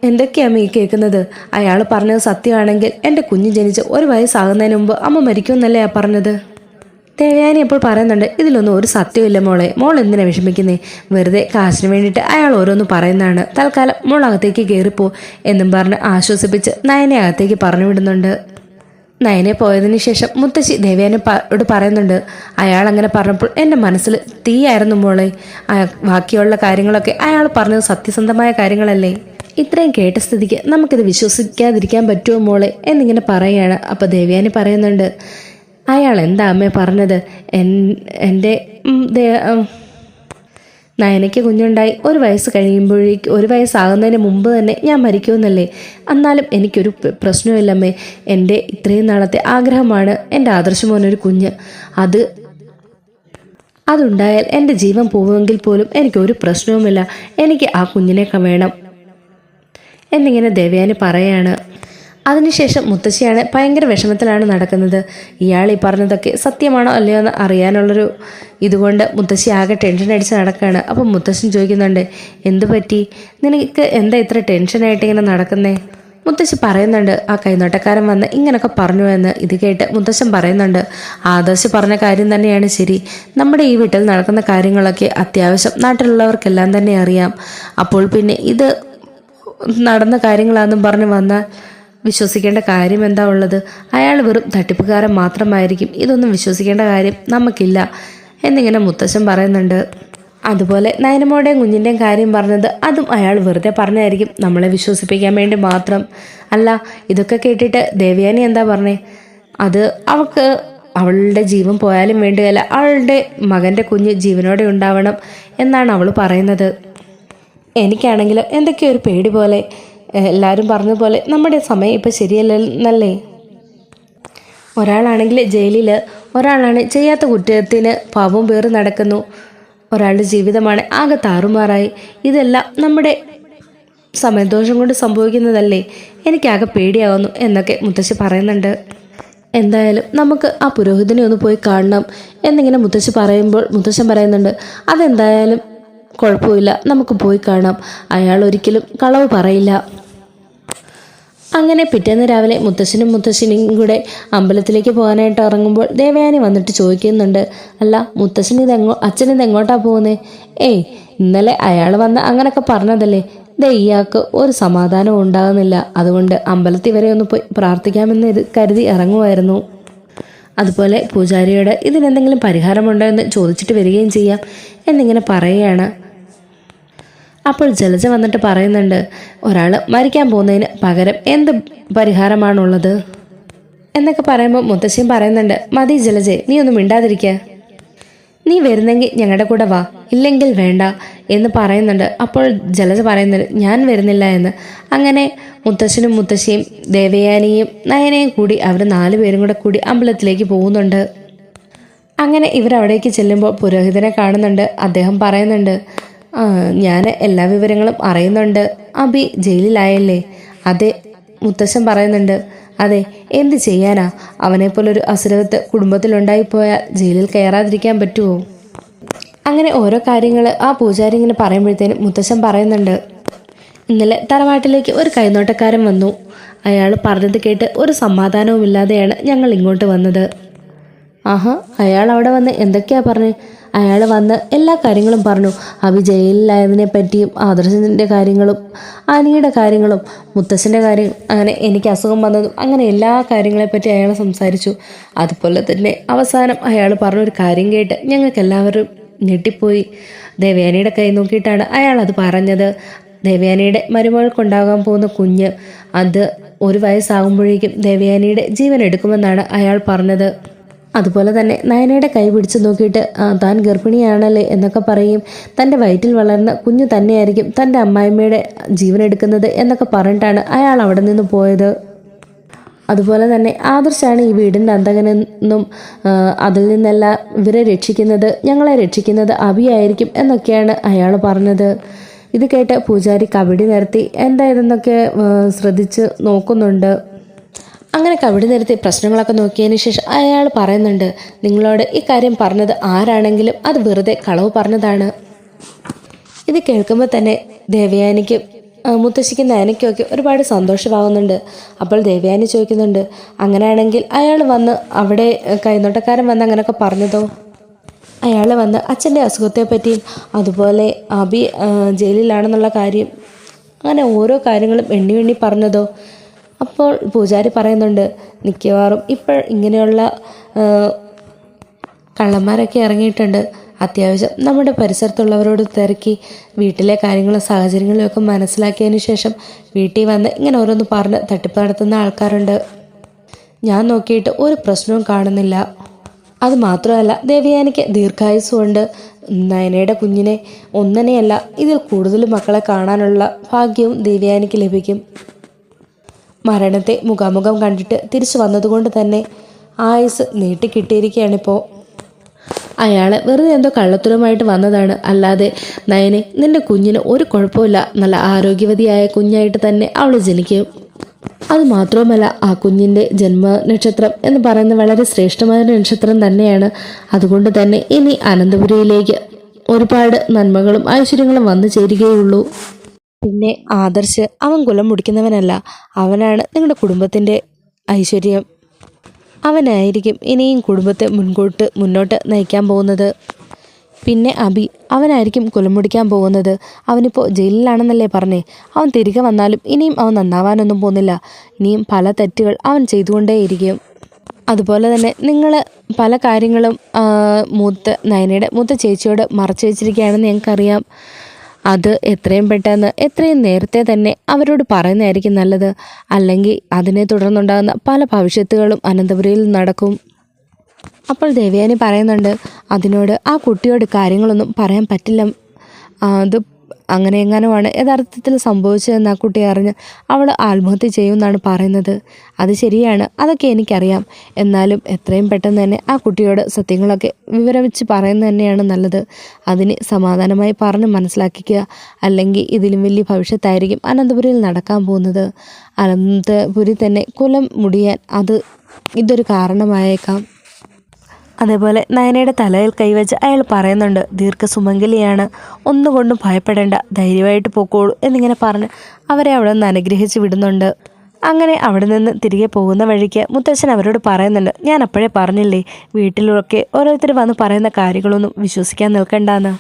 എന്തൊക്കെയാമ്മ ഈ കേൾക്കുന്നത്? അയാൾ പറഞ്ഞത് സത്യമാണെങ്കിൽ എൻ്റെ കുഞ്ഞ് ജനിച്ച് 1 വയസ്സാകുന്നതിന് മുമ്പ് അമ്മ മരിക്കുമെന്നല്ലേ പറഞ്ഞത്? ദേവയാനി അപ്പോൾ പറയുന്നുണ്ട്, ഇതിലൊന്നും ഒരു സത്യമില്ല മോളെ. മോൾ എന്തിനാ വിഷമിക്കുന്നേ? വെറുതെ കാശിന് വേണ്ടിയിട്ട് അയാൾ ഓരോന്ന് പറയുന്നതാണ്. തൽക്കാലം മോൾ അകത്തേക്ക് കയറിപ്പോ എന്നും പറഞ്ഞ് ആശ്വസിപ്പിച്ച് നയനെ അകത്തേക്ക് പറഞ്ഞു വിടുന്നുണ്ട്. നയനെ പോയതിന് ശേഷം മുത്തശ്ശി ദേവയാനിയോട് പറയുന്നുണ്ട്, അയാൾ അങ്ങനെ പറഞ്ഞപ്പോൾ എൻ്റെ മനസ്സിൽ തീയായിരുന്നു മോളെ. ബാക്കിയുള്ള കാര്യങ്ങളൊക്കെ അയാൾ പറഞ്ഞത് സത്യസന്ധമായ കാര്യങ്ങളല്ലേ? ഇത്രയും കേട്ട സ്ഥിതിക്ക് നമുക്കിത് വിശ്വസിക്കാതിരിക്കാൻ പറ്റുമോ മോളെ എന്നിങ്ങനെ പറയുകയാണ്. അപ്പോൾ ദേവയാനി പറയുന്നുണ്ട്, അയാൾ എന്താ അമ്മേ പറഞ്ഞത്? എൻ്റെ നയനയ്ക്ക് കുഞ്ഞുണ്ടായി 1 വയസ്സ് കഴിയുമ്പോഴേക്ക് 1 വയസ്സാകുന്നതിന് മുമ്പ് തന്നെ ഞാൻ മരിക്കുമെന്നല്ലേ? എന്നാലും എനിക്കൊരു പ്രശ്നമില്ലമ്മേ. എൻ്റെ ഇത്രയും നാളത്തെ ആഗ്രഹമാണ് എൻ്റെ ആദർശമോനൊരു കുഞ്ഞ്. അതുണ്ടായാൽ എൻ്റെ ജീവൻ പോവുമെങ്കിൽ പോലും എനിക്കൊരു പ്രശ്നവുമില്ല. എനിക്ക് ആ കുഞ്ഞിനെയൊക്കെ വേണം എന്നിങ്ങനെ ദേവയാനി പറയാണ്. അതിനുശേഷം മുത്തശ്ശിയാണ് ഭയങ്കര വിഷമത്തിലാണ് നടക്കുന്നത്. ഇയാൾ ഈ പറഞ്ഞതൊക്കെ സത്യമാണോ അല്ലയോ എന്ന് അറിയാനുള്ളൊരു ഇതുകൊണ്ട് മുത്തശ്ശി ആകെ ടെൻഷൻ അടിച്ച് നടക്കുകയാണ്. അപ്പം മുത്തശ്ശൻ ചോദിക്കുന്നുണ്ട്, എന്തു പറ്റി? നിനക്ക് എന്താ ഇത്ര ടെൻഷനായിട്ട് ഇങ്ങനെ നടക്കുന്നേ? മുത്തശ്ശി പറയുന്നുണ്ട്, ആ കൈനോട്ടക്കാരൻ വന്ന് ഇങ്ങനൊക്കെ പറഞ്ഞു എന്ന്. ഇത് കേട്ട് മുത്തശ്ശൻ പറയുന്നുണ്ട്, ആദർശ് പറഞ്ഞ കാര്യം തന്നെയാണ് ശരി. നമ്മുടെ ഈ വീട്ടിൽ നടക്കുന്ന കാര്യങ്ങളൊക്കെ അത്യാവശ്യം നാട്ടിലുള്ളവർക്കെല്ലാം തന്നെ അറിയാം. അപ്പോൾ പിന്നെ ഇത് നടന്ന കാര്യങ്ങളാണെന്നും പറഞ്ഞ് വന്നാൽ വിശ്വസിക്കേണ്ട കാര്യം എന്താ ഉള്ളത്? അയാൾ വെറും തട്ടിപ്പുകാരൻ മാത്രമായിരിക്കും. ഇതൊന്നും വിശ്വസിക്കേണ്ട കാര്യം നമുക്കില്ല എന്നിങ്ങനെ മുത്തശ്ശൻ പറയുന്നുണ്ട്. അതുപോലെ നയനമ്മയുടെയും കുഞ്ഞിൻ്റെയും കാര്യം പറഞ്ഞത് അതും അയാൾ വെറുതെ പറഞ്ഞായിരിക്കും, നമ്മളെ വിശ്വസിപ്പിക്കാൻ വേണ്ടി മാത്രം. അല്ല, ഇതൊക്കെ കേട്ടിട്ട് ദേവയാനി എന്താ പറഞ്ഞേ? അത് അവളുടെ ജീവൻ പോയാലും വേണ്ടുകയില്ല, അവളുടെ മകൻ്റെ കുഞ്ഞ് ജീവനോടെ ഉണ്ടാവണം എന്നാണ് അവൾ പറയുന്നത്. എനിക്കാണെങ്കിലും എന്തൊക്കെയോ ഒരു പേടി പോലെ. എല്ലാവരും പറഞ്ഞ പോലെ നമ്മുടെ സമയം ഇപ്പം ശരിയല്ലെന്നല്ലേ? ഒരാളാണെങ്കിൽ ജയിലിൽ, ഒരാളാണ് ചെയ്യാത്ത കുറ്റത്തിന് പാവവും പേറി നടക്കുന്നു. ഒരാളുടെ ജീവിതമാണ് ആകെ താറുമാറായി. ഇതെല്ലാം നമ്മുടെ സമയദോഷം കൊണ്ട് സംഭവിക്കുന്നതല്ലേ? എനിക്കാകെ പേടിയാവുന്നു എന്നൊക്കെ മുത്തശ്ശി പറയുന്നുണ്ട്. എന്തായാലും നമുക്ക് ആ പുരോഹിതനെ ഒന്ന് പോയി കാണണം എന്നിങ്ങനെ മുത്തശ്ശി പറയുമ്പോൾ മുത്തശ്ശൻ പറയുന്നുണ്ട്, അതെന്തായാലും കുഴപ്പമില്ല, നമുക്ക് പോയി കാണാം. അയാൾ ഒരിക്കലും കളവ് പറയില്ല. അങ്ങനെ പിറ്റേന്ന് രാവിലെ മുത്തശ്ശനും മുത്തശ്ശിനും കൂടെ അമ്പലത്തിലേക്ക് പോകാനായിട്ട് ഇറങ്ങുമ്പോൾ ദേവയാനി വന്നിട്ട് ചോദിക്കുന്നുണ്ട്, അല്ല മുത്തശ്ശൻ അച്ഛൻ ഇതെങ്ങോട്ടാ പോകുന്നേ? ഏയ്, ഇന്നലെ അയാൾ വന്ന് അങ്ങനൊക്കെ പറഞ്ഞതല്ലേ. ഇയാൾക്ക് ഒരു സമാധാനവും ഉണ്ടാകുന്നില്ല. അതുകൊണ്ട് അമ്പലത്തിൽ വരെ ഒന്ന് പോയി പ്രാർത്ഥിക്കാമെന്ന് കരുതി ഇറങ്ങുമായിരുന്നു. അതുപോലെ പൂജാരിയോട് ഇതിനെന്തെങ്കിലും പരിഹാരമുണ്ടോ എന്ന് ചോദിച്ചിട്ട് വരികയും ചെയ്യാം എന്നിങ്ങനെ പറയുകയാണ്. അപ്പോൾ ജലജ വന്നിട്ട് പറയുന്നുണ്ട്, ഒരാൾ മരിക്കാൻ പോകുന്നതിന് പകരം എന്ത് പരിഹാരമാണുള്ളത് എന്നൊക്കെ പറയുമ്പോൾ മുത്തശ്ശിയും പറയുന്നുണ്ട്, മതി ജലജെ, നീ ഒന്നും മിണ്ടാതിരിക്കുക. നീ വരുന്നെങ്കിൽ ഞങ്ങളുടെ കൂടെ വാ, ഇല്ലെങ്കിൽ വേണ്ട എന്ന് പറയുന്നുണ്ട്. അപ്പോൾ ജലജ പറയുന്നുണ്ട്, ഞാൻ വരുന്നില്ല എന്ന്. അങ്ങനെ മുത്തശ്ശനും മുത്തശ്ശിയും ദേവയാനിയും നയനയും കൂടി അവർ 4 പേരും കൂടി അമ്പലത്തിലേക്ക് പോകുന്നുണ്ട്. അങ്ങനെ ഇവരവിടേക്ക് ചെല്ലുമ്പോൾ പുരോഹിതനെ കാണുന്നുണ്ട്. അദ്ദേഹം പറയുന്നുണ്ട്, ഞാൻ എല്ലാ വിവരങ്ങളും അറിയുന്നുണ്ട്. അബി ജയിലിലായല്ലേ? അതെ. മുത്തശ്ശൻ പറയുന്നുണ്ട്, അതെ, എന്ത് ചെയ്യാനാ? അവനെപ്പോലൊരു അസുരവത്ത് കുടുംബത്തിലുണ്ടായിപ്പോയാൽ ജയിലിൽ കയറാതിരിക്കാൻ പറ്റുമോ? അങ്ങനെ ഓരോ കാര്യങ്ങൾ ആ പൂജാരി ഇങ്ങനെ പറയുമ്പോഴത്തേനും മുത്തശ്ശൻ പറയുന്നുണ്ട്, ഇന്നലെ തറവാട്ടിലേക്ക് ഒരു കൈനോട്ടക്കാരൻ വന്നു. അയാൾ പറഞ്ഞത് കേട്ട് ഒരു സമാധാനവുമില്ലാതെയാണ് ഞങ്ങൾ ഇങ്ങോട്ട് വന്നത്. ആഹാ, അയാൾ അവിടെ വന്ന് എന്തൊക്കെയാ പറഞ്ഞേ? അയാൾ വന്ന് എല്ലാ കാര്യങ്ങളും പറഞ്ഞു. അബി ജയിലിലായതിനെ പറ്റിയും ആദർശത്തിൻ്റെ കാര്യങ്ങളും അനിയുടെ കാര്യങ്ങളും മുത്തശ്ശൻ്റെ കാര്യം, അങ്ങനെ എനിക്ക് അസുഖം വന്നതും അങ്ങനെ എല്ലാ കാര്യങ്ങളെപ്പറ്റി അയാൾ സംസാരിച്ചു. അതുപോലെ തന്നെ അവസാനം അയാൾ പറഞ്ഞൊരു കാര്യം കേട്ട് ഞങ്ങൾക്ക് എല്ലാവരും ഞെട്ടിപ്പോയി. ദേവയാനിയുടെ കൈ നോക്കിയിട്ടാണ് അയാൾ അത് പറഞ്ഞത്. ദേവയാനിയുടെ മരുമകൾക്കുണ്ടാകാൻ പോകുന്ന കുഞ്ഞ് അത് 1 വയസ്സാകുമ്പോഴേക്കും ദേവയാനിയുടെ ജീവൻ എടുക്കുമെന്നാണ് അയാൾ പറഞ്ഞത്. അതുപോലെ തന്നെ നയനയുടെ കൈ പിടിച്ച് നോക്കിയിട്ട് താൻ ഗർഭിണിയാണല്ലേ എന്നൊക്കെ പറയും. തൻ്റെ വയറ്റിൽ വളർന്ന കുഞ്ഞു തന്നെയായിരിക്കും തൻ്റെ അമ്മായിമ്മയുടെ ജീവനെടുക്കുന്നത് എന്നൊക്കെ പറഞ്ഞിട്ടാണ് അയാൾ അവിടെ നിന്ന് പോയത്. അതുപോലെ തന്നെ ആദർശാണ് ഈ വീടിൻ്റെ അന്തകനെന്നും അതിൽ നിന്നെല്ലാം ഇവരെ രക്ഷിക്കുന്നത്, ഞങ്ങളെ രക്ഷിക്കുന്നത് അഭിയായിരിക്കും എന്നൊക്കെയാണ് അയാൾ പറഞ്ഞത്. ഇത് കേട്ട് പൂജാരി കബഡി നിരത്തി എന്തായതെന്നൊക്കെ ശ്രദ്ധിച്ച് നോക്കുന്നുണ്ട്. അങ്ങനെ കബഡി നിരത്തി പ്രശ്നങ്ങളൊക്കെ നോക്കിയതിന് ശേഷം അയാൾ പറയുന്നുണ്ട്, നിങ്ങളോട് ഈ കാര്യം പറഞ്ഞത് ആരാണെങ്കിലും അത് വെറുതെ കളവ് പറഞ്ഞതാണ്. ഇത് കേൾക്കുമ്പോൾ തന്നെ ദേവയാനിക്കും മുത്തശ്ശിക്കും നയനയ്ക്കുമൊക്കെ ഒരുപാട് സന്തോഷമാകുന്നുണ്ട്. അപ്പോൾ ദേവയാനി ചോദിക്കുന്നുണ്ട്, അങ്ങനെയാണെങ്കിൽ അയാൾ വന്ന് അവിടെ കൈനോട്ടക്കാരൻ വന്ന് അങ്ങനെയൊക്കെ പറഞ്ഞതോ? അയാൾ വന്ന് അച്ഛൻ്റെ അസുഖത്തെ പറ്റിയും അതുപോലെ അബി ജയിലിലാണെന്നുള്ള കാര്യം അങ്ങനെ ഓരോ കാര്യങ്ങളും എണ്ണി എണ്ണി പറഞ്ഞതോ? അപ്പോൾ പൂജാരി പറയുന്നുണ്ട്, മിക്കവാറും ഇപ്പോൾ ഇങ്ങനെയുള്ള കള്ളന്മാരൊക്കെ ഇറങ്ങിയിട്ടുണ്ട്. അത്യാവശ്യം നമ്മുടെ പരിസരത്തുള്ളവരോട് തിരക്കി വീട്ടിലെ കാര്യങ്ങളും സാഹചര്യങ്ങളും ഒക്കെ മനസ്സിലാക്കിയതിന് ശേഷം വീട്ടിൽ വന്ന് ഇങ്ങനെ ഓരോന്ന് പറഞ്ഞ് തട്ടിപ്പ് നടത്തുന്ന ആൾക്കാരുണ്ട്. ഞാൻ നോക്കിയിട്ട് ഒരു പ്രശ്നവും കാണുന്നില്ല. അത് മാത്രമല്ല ദേവയാനിക്ക് ദീർഘായുസ്സുണ്ട്. നയനയുടെ കുഞ്ഞിനെ ഒന്നനെയല്ല ഇതിൽ കൂടുതൽ മക്കളെ കാണാനുള്ള ഭാഗ്യവും ദേവയാനിക്ക് ലഭിക്കും. മരണത്തെ മുഖാമുഖം കണ്ടിട്ട് തിരിച്ചു വന്നതുകൊണ്ട് തന്നെ ആയുസ് നീട്ടിക്കിട്ടിയിരിക്കുകയാണിപ്പോൾ. അയാൾ വെറുതെ എന്തോ കള്ളത്തരമായിട്ട് വന്നതാണ്. അല്ലാതെ നയനെ നിന്റെ കുഞ്ഞിന് ഒരു കുഴപ്പമില്ല, നല്ല ആരോഗ്യവതിയായ കുഞ്ഞായിട്ട് തന്നെ അവൾ ജനിക്കും. അതുമാത്രവുമല്ല ആ കുഞ്ഞിൻ്റെ ജന്മനക്ഷത്രം എന്ന് പറയുന്നത് വളരെ ശ്രേഷ്ഠമായ നക്ഷത്രം തന്നെയാണ്. അതുകൊണ്ട് തന്നെ ഇനി അനന്തപുരിയിലേക്ക് ഒരുപാട് നന്മകളും ഐശ്വര്യങ്ങളും വന്നു ചേരുകയുള്ളൂ. പിന്നെ ആദർശ് അവൻ കുലം മുടിക്കുന്നവനല്ല, അവനാണ് നിങ്ങളുടെ കുടുംബത്തിൻ്റെ ഐശ്വര്യം. അവനായിരിക്കും ഇനിയും കുടുംബത്തെ മുന്നോട്ട് നയിക്കാൻ പോകുന്നത്. പിന്നെ അബി അവനായിരിക്കും കുലം മുടിക്കാൻ പോകുന്നത്. അവനിപ്പോൾ ജയിലിലാണെന്നല്ലേ പറഞ്ഞേ. അവൻ തിരികെ വന്നാലും ഇനിയും അവൻ നന്നാവാനൊന്നും പോകുന്നില്ല. ഇനിയും പല തെറ്റുകൾ അവൻ ചെയ്തുകൊണ്ടേയിരിക്കും. അതുപോലെ തന്നെ നിങ്ങൾ പല കാര്യങ്ങളും നയനയുടെ മൂത്ത ചേച്ചിയോട് മറച്ചു വെച്ചിരിക്കുകയാണെന്ന് ഞങ്ങൾക്കറിയാം. അത് എത്രയും പെട്ടെന്ന് എത്രയും നേരത്തെ തന്നെ അവരോട് പറയുന്നതായിരിക്കും നല്ലത്. അല്ലെങ്കിൽ അതിനെ തുടർന്നുണ്ടാകുന്ന പല ഭവിഷ്യത്തുകളും അനന്തപുരിയിൽ നടക്കും. അപ്പോൾ ദേവയാനി പറയുന്നുണ്ട്, അതിനോട് ആ കുട്ടിയോട് കാര്യങ്ങളൊന്നും പറയാൻ പറ്റില്ല. അത് അങ്ങനെ എങ്ങാനുമാണ് യഥാർത്ഥത്തിൽ സംഭവിച്ചതെന്ന് ആ കുട്ടി അറിഞ്ഞ് അവൾ ആത്മഹത്യ ചെയ്യുമെന്നാണ് പറയുന്നത്. അത് ശരിയാണ്, അതൊക്കെ എനിക്കറിയാം. എന്നാലും എത്രയും പെട്ടെന്ന് തന്നെ ആ കുട്ടിയോട് സത്യങ്ങളൊക്കെ വിവരിച്ച് പറയുന്നത് തന്നെയാണ് നല്ലത്. അതിന് സമാധാനമായി പറഞ്ഞ് മനസ്സിലാക്കിക്കുക. അല്ലെങ്കിൽ ഇതിലും വലിയ ഭവിഷ്യത്തായിരിക്കും അനന്തപുരിയിൽ നടക്കാൻ പോകുന്നത്. അനന്തപുരി തന്നെ കുലം മുടിയാൻ ഇതൊരു കാരണമായേക്കാം. അതേപോലെ നയനയുടെ തലയിൽ കൈവച്ച് അയാൾ പറയുന്നുണ്ട്, ദീർഘസുമംഗലിയാണ്, ഒന്നുകൊണ്ടും ഭയപ്പെടേണ്ട, ധൈര്യമായിട്ട് പോക്കോളൂ എന്നിങ്ങനെ പറഞ്ഞ് അവരെ അവിടെ നിന്ന് അനുഗ്രഹിച്ച് വിടുന്നുണ്ട്. അങ്ങനെ അവിടെ നിന്ന് തിരികെ പോകുന്ന വഴിക്ക് മുത്തച്ഛൻ അവരോട് പറയുന്നുണ്ട്, ഞാൻ അപ്പോഴേ പറഞ്ഞില്ലേ വീട്ടിലൊക്കെ ഓരോരുത്തർ വന്ന് പറയുന്ന കാര്യങ്ങളൊന്നും വിശ്വസിക്കാൻ നിൽക്കണ്ടെന്ന്.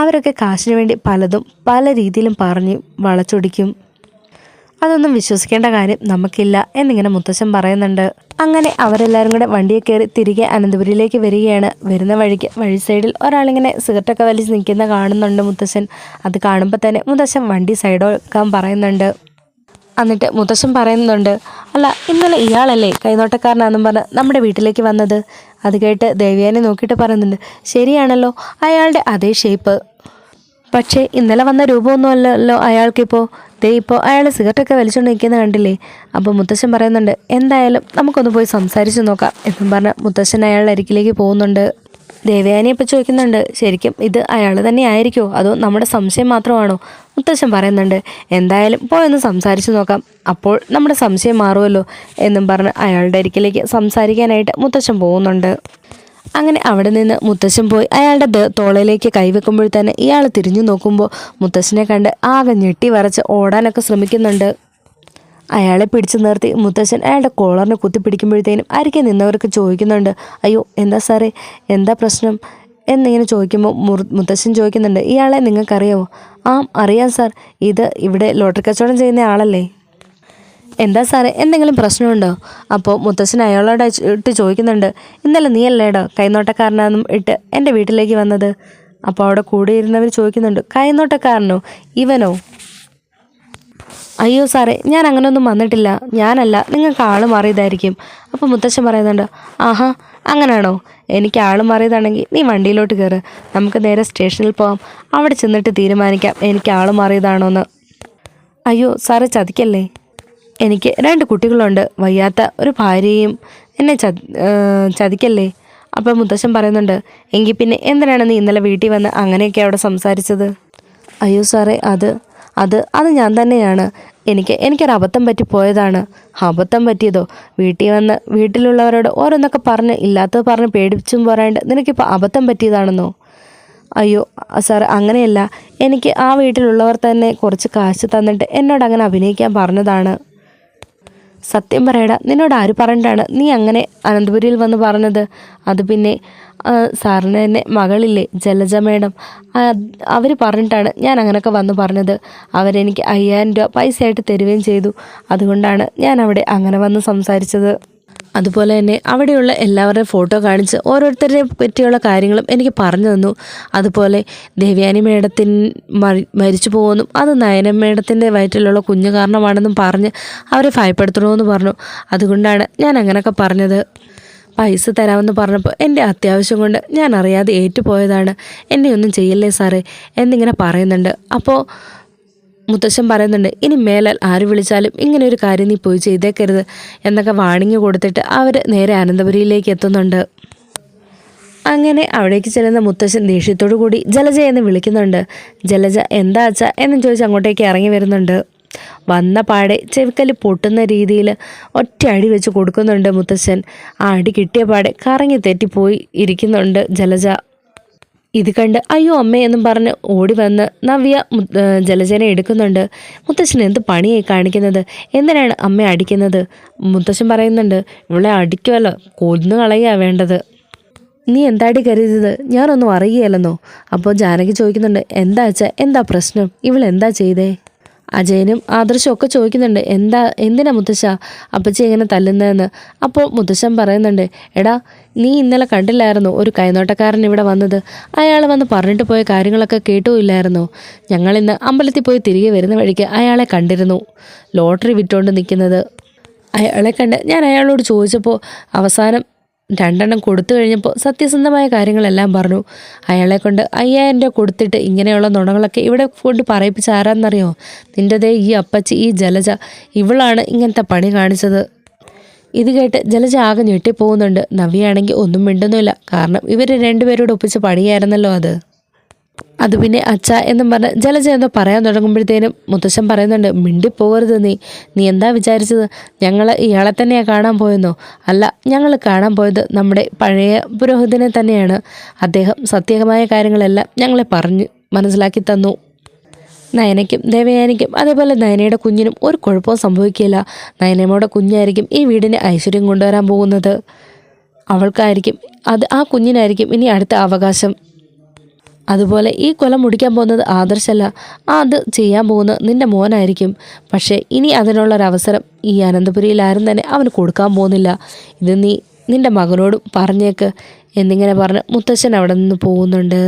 അവരൊക്കെ കാശിന് വേണ്ടി പലതും പല രീതിയിലും പറഞ്ഞ് വളച്ചൊടിക്കും. അതൊന്നും വിശ്വസിക്കേണ്ട കാര്യം നമുക്കില്ല എന്നിങ്ങനെ മുത്തച്ഛൻ പറയുന്നുണ്ട്. അങ്ങനെ അവരെല്ലാവരും കൂടെ വണ്ടിയെ കയറി തിരികെ അനന്തപുരിയിലേക്ക് വരികയാണ്. വരുന്ന വഴിക്ക് വഴി സൈഡിൽ ഒരാളിങ്ങനെ സിഗരറ്റൊക്കെ വലിച്ച് നിൽക്കുന്ന കാണുന്നുണ്ട് മുത്തച്ഛൻ. അത് കാണുമ്പോൾ തന്നെ മുത്തച്ഛൻ വണ്ടി സൈഡാക്കാൻ പറയുന്നുണ്ട്. എന്നിട്ട് മുത്തച്ഛൻ പറയുന്നുണ്ട്, അല്ല ഇന്നലെ ഇയാളല്ലേ കൈനോട്ടക്കാരനാണെന്നും പറഞ്ഞ് നമ്മുടെ വീട്ടിലേക്ക് വന്നത്? അത് കേട്ട് ദേവയാനി നോക്കിയിട്ട് പറയുന്നുണ്ട്, ശരിയാണല്ലോ, അയാളുടെ അതേ ഷേപ്പ്. പക്ഷേ ഇന്നലെ വന്ന രൂപമൊന്നുമല്ലല്ലോ അയാൾക്കിപ്പോൾ. ഇപ്പോൾ അയാൾ സിഗരറ്റൊക്കെ വലിച്ചുകൊണ്ട് നിൽക്കുന്നത് കണ്ടില്ലേ? അപ്പോൾ മുത്തശ്ശൻ പറയുന്നുണ്ട്, എന്തായാലും നമുക്കൊന്ന് പോയി സംസാരിച്ച് നോക്കാം എന്നും പറഞ്ഞ് മുത്തശ്ശൻ അയാളുടെ അരികിലേക്ക് പോകുന്നുണ്ട്. ദേവയാനി ഇപ്പോൾ ചോദിക്കുന്നുണ്ട്, ശരിക്കും ഇത് അയാൾ തന്നെ ആയിരിക്കുമോ അതോ നമ്മുടെ സംശയം മാത്രമാണോ? മുത്തശ്ശൻ പറയുന്നുണ്ട്, എന്തായാലും പോയൊന്ന് സംസാരിച്ച് നോക്കാം, അപ്പോൾ നമ്മുടെ സംശയം മാറുമല്ലോ എന്നും പറഞ്ഞ് അയാളുടെ അരികിലേക്ക് സംസാരിക്കാനായിട്ട് മുത്തശ്ശൻ പോകുന്നുണ്ട്. അങ്ങനെ അവിടെ നിന്ന് മുത്തശ്ശൻ പോയി അയാളുടെ തോളയിലേക്ക് കൈവെക്കുമ്പോൾ തന്നെ ഇയാൾ തിരിഞ്ഞു നോക്കുമ്പോൾ മുത്തശ്ശനെ കണ്ട് ആകെ ഞെട്ടി വരച്ച് ഓടാനൊക്കെ ശ്രമിക്കുന്നുണ്ട്. അയാളെ പിടിച്ചു നിർത്തി മുത്തശ്ശൻ അയാളുടെ കോളറിനെ കുത്തിപ്പിടിക്കുമ്പോഴത്തേനും അരികെ നിന്നവർക്ക് ചോദിക്കുന്നുണ്ട്, അയ്യോ എന്താ സാറേ, എന്താ പ്രശ്നം എന്നിങ്ങനെ ചോദിക്കുമ്പോൾ മുത്തശ്ശൻ ചോദിക്കുന്നുണ്ട്, ഇയാളെ നിങ്ങൾക്കറിയാമോ? ആ അറിയാം സാർ, ഇവിടെ ലോട്ടറി കച്ചവടം ചെയ്യുന്ന ആളല്ലേ? എന്താ സാറേ എന്തെങ്കിലും പ്രശ്നമുണ്ടോ? അപ്പോൾ മുത്തശ്ശൻ അയാളോട് ഇട്ട് ചോദിക്കുന്നുണ്ട്, ഇന്നലെ നീയല്ലേടോ കൈനോട്ടക്കാരനാണെന്നും ഇട്ട് എൻ്റെ വീട്ടിലേക്ക് വന്നത്? അപ്പോൾ അവിടെ കൂടെ ഇരുന്നവർ ചോദിക്കുന്നുണ്ട്, കൈനോട്ടക്കാരനോ? ഇവനോ? അയ്യോ സാറേ ഞാൻ അങ്ങനെയൊന്നും വന്നിട്ടില്ല, ഞാനല്ല, നിങ്ങൾക്ക് ആൾ മാറിയതായിരിക്കും. അപ്പോൾ മുത്തശ്ശൻ പറയുന്നുണ്ട്, ആഹാ അങ്ങനാണോ? എനിക്ക് ആൾ മാറിയതാണെങ്കിൽ നീ വണ്ടിയിലോട്ട് കയറ്, നമുക്ക് നേരെ സ്റ്റേഷനിൽ പോകാം. അവിടെ ചെന്നിട്ട് തീരുമാനിക്കാം എനിക്ക് ആൾ മാറിയതാണോന്ന്. അയ്യോ സാറേ, ചതിക്കല്ലേ. എനിക്ക് 2 കുട്ടികളുണ്ട്, വയ്യാത്ത ഒരു ഭാര്യയും. എന്നെ ചതിക്കല്ലേ. അപ്പം മുത്തശ്ശൻ പറയുന്നുണ്ട്, എങ്കിൽ പിന്നെ എന്തിനാണ് നീ ഇന്നലെ വീട്ടിൽ വന്ന് അങ്ങനെയൊക്കെ അവിടെ സംസാരിച്ചത്? അയ്യോ സാറേ, അത് ഞാൻ തന്നെയാണ്. എനിക്കൊരു അബദ്ധം പറ്റിപ്പോയതാണ്. അബദ്ധം പറ്റിയതോ? വീട്ടിൽ വന്ന് വീട്ടിലുള്ളവരോട് ഓരോന്നൊക്കെ പറഞ്ഞ് ഇല്ലാത്തത് പറഞ്ഞ് പേടിച്ചും പോരാണ്ട് നിനക്കിപ്പോൾ അബദ്ധം പറ്റിയതാണെന്നോ? അയ്യോ സാർ, അങ്ങനെയല്ല. എനിക്ക് ആ വീട്ടിലുള്ളവർ തന്നെ കുറച്ച് കാശ് തന്നിട്ട് എന്നോട് അങ്ങനെ അഭിനയിക്കാൻ പറഞ്ഞതാണ്. സത്യം പറയടാ, നിന്നോട് ആര് പറഞ്ഞിട്ടാണ് നീ അങ്ങനെ അനന്തപുരിയിൽ വന്ന് പറഞ്ഞത്? അത് പിന്നെ സാറിന് തന്നെ മകളില്ലേ ജലജ മേഡം, അവർ പറഞ്ഞിട്ടാണ് ഞാൻ അങ്ങനെയൊക്കെ വന്ന് പറഞ്ഞത്. അവരെനിക്ക് 5000 രൂപ പൈസയായിട്ട് തരുകയും ചെയ്തു. അതുകൊണ്ടാണ് ഞാൻ അവിടെ അങ്ങനെ വന്ന് സംസാരിച്ചത്. അതുപോലെ തന്നെ അവിടെയുള്ള എല്ലാവരുടെയും ഫോട്ടോ കാണിച്ച് ഓരോരുത്തരെ പറ്റിയുള്ള കാര്യങ്ങളും എനിക്ക് പറഞ്ഞു തന്നു. അതുപോലെ ദേവയാനി മേഡത്തിന് മരിച്ചു പോകുമെന്നും അത് നയന മേഡത്തിൻ്റെ വയറ്റിലുള്ള കുഞ്ഞു കാരണമാണെന്നും പറഞ്ഞ് അവരെ ഭയപ്പെടുത്തണമെന്ന് പറഞ്ഞു. അതുകൊണ്ടാണ് ഞാൻ അങ്ങനെയൊക്കെ പറഞ്ഞത്. പൈസ തരാമെന്ന് പറഞ്ഞപ്പോൾ എൻ്റെ അത്യാവശ്യം കൊണ്ട് ഞാൻ അറിയാതെ ഏറ്റുപോയതാണ്. എന്നെ ഒന്നും ചെയ്യല്ലേ സാറേ എന്നിങ്ങനെ പറയുന്നുണ്ട്. അപ്പോൾ മുത്തശ്ശൻ പറയുന്നുണ്ട്, ഇനി മേലാൽ ആര് വിളിച്ചാലും ഇങ്ങനെ ഒരു കാര്യം നീ പോയി ചെയ്തേക്കരുത് എന്നൊക്കെ വാണിംഗ് കൊടുത്തിട്ട് അവർ നേരെ അനന്തപുരിയിലേക്ക് എത്തുന്നുണ്ട്. അങ്ങനെ അവിടേക്ക് ചെല്ലുന്ന മുത്തശ്ശൻ ദേഷ്യത്തോടു കൂടി ജലജ എന്ന് വിളിക്കുന്നുണ്ട്. ജലജ എന്താ അച്ഛാ എന്നും ചോദിച്ച് അങ്ങോട്ടേക്ക് ഇറങ്ങി വരുന്നുണ്ട്. വന്ന പാടെ ചെവിക്കല്ല് പൊട്ടുന്ന രീതിയിൽ ഒറ്റ അടി വെച്ച് കൊടുക്കുന്നുണ്ട് മുത്തശ്ശൻ. ആ അടി കിട്ടിയ പാടെ കറങ്ങി തെറ്റിപ്പോയി ഇരിക്കുന്നുണ്ട് ജലജ. ഇത് കണ്ട് അയ്യോ അമ്മേ എന്നും പറഞ്ഞ് ഓടി വന്ന് നവ്യ ജലജനെ എടുക്കുന്നുണ്ട്. മുത്തശ്ശൻ എന്ത് പണിയായി കാണിക്കുന്നത്? എന്തിനാണ് അമ്മ അടിക്കുന്നത്? മുത്തശ്ശൻ പറയുന്നുണ്ട്, ഇവളെ അടിക്കുമല്ലോ, കൊന്നു കളയുക വേണ്ടത്. നീ എന്താടി കരുതിയത്? ഞാനൊന്നും അറിയുകയല്ലെന്നോ? അപ്പോൾ ജാനകി ചോദിക്കുന്നുണ്ട്, എന്താ അച്ഛാ, എന്താ പ്രശ്നം? ഇവളെന്താ ചെയ്തേ? അജയനും ആദർശവും ഒക്കെ ചോദിക്കുന്നുണ്ട്, എന്തിനാ മുത്തശ്ശ അപ്പച്ചി എങ്ങനെ തല്ലുന്നതെന്ന്. അപ്പോൾ മുത്തശ്ശൻ പറയുന്നുണ്ട്, എടാ നീ ഇന്നലെ കണ്ടില്ലായിരുന്നോ ഒരു കൈനോട്ടക്കാരൻ ഇവിടെ വന്നത്? അയാൾ വന്ന് പറഞ്ഞിട്ട് പോയ കാര്യങ്ങളൊക്കെ കേട്ടുമില്ലായിരുന്നോ? ഞങ്ങളിന്ന് അമ്പലത്തിൽ പോയി തിരികെ വരുന്ന വഴിക്ക് അയാളെ കണ്ടിരുന്നു, ലോട്ടറി വിറ്റുകൊണ്ട് നിൽക്കുന്നത്. അയാളെ കണ്ട് ഞാൻ അയാളോട് ചോദിച്ചപ്പോൾ അവസാനം 2 കൊടുത്തു കഴിഞ്ഞപ്പോൾ സത്യസന്ധമായ കാര്യങ്ങളെല്ലാം പറഞ്ഞു. അയാളെ കൊണ്ട് 5000 രൂപ കൊടുത്തിട്ട് ഇങ്ങനെയുള്ള നുണകളൊക്കെ ഇവിടെ കൊണ്ട് പറയിപ്പിച്ച് ആരാന്നറിയോ? നിൻ്റെതേ ഈ അപ്പച്ചി, ഈ ജലജ, ഇവളാണ് ഇങ്ങനത്തെ പണി കാണിച്ചത്. ഇത് കേട്ട് ജലജ ആകെ ഞെട്ടിപ്പോകുന്നുണ്ട്. നവ്യയാണെങ്കിൽ ഒന്നും മിണ്ടുന്നില്ല. കാരണം ഇവർ 2 പേരോട് ഒപ്പിച്ച് പണിയായിരുന്നല്ലോ അത്. അത് പിന്നെ അച്ഛ എന്നും പറഞ്ഞ് ജലജ എന്തോ പറയാൻ തുടങ്ങുമ്പോഴത്തേനും മുത്തശ്ശൻ പറയുന്നുണ്ട്, മിണ്ടിപ്പോകരുത്. നീ എന്താ വിചാരിച്ചത്? ഞങ്ങൾ ഇയാളെ തന്നെയാണ് കാണാൻ പോയെന്നോ? അല്ല, ഞങ്ങൾ കാണാൻ പോയത് നമ്മുടെ പഴയ പുരോഹിതനെ തന്നെയാണ്. അദ്ദേഹം സത്യമായ കാര്യങ്ങളെല്ലാം ഞങ്ങളെ പറഞ്ഞ് മനസ്സിലാക്കി തന്നു. നയനയ്ക്കും ദേവയാനിക്കും അതേപോലെ നയനയുടെ കുഞ്ഞിനും ഒരു കുഴപ്പവും സംഭവിക്കില്ല. നയനമ്മയുടെ കുഞ്ഞായിരിക്കും ഈ വീടിന് ഐശ്വര്യം കൊണ്ടുവരാൻ പോകുന്നത്. അവൾക്കായിരിക്കും ആ കുഞ്ഞിനായിരിക്കും ഇനി അടുത്ത അവകാശം. അതുപോലെ ഈ കൊല മുടിക്കാൻ പോകുന്നത് ആദർശല്ല, അത് ചെയ്യാൻ പോകുന്നത് നിൻ്റെ മോനായിരിക്കും. പക്ഷേ ഇനി അതിനുള്ളൊരവസരം ഈ അനന്തപുരിയിൽ ആരും തന്നെ അവന് കൊടുക്കാൻ പോകുന്നില്ല. ഇത് നീ നിൻ്റെ മകനോടും പറഞ്ഞേക്ക് എന്നിങ്ങനെ പറഞ്ഞ് മുത്തശ്ശൻ അവിടെ നിന്ന് പോകുന്നുണ്ട്.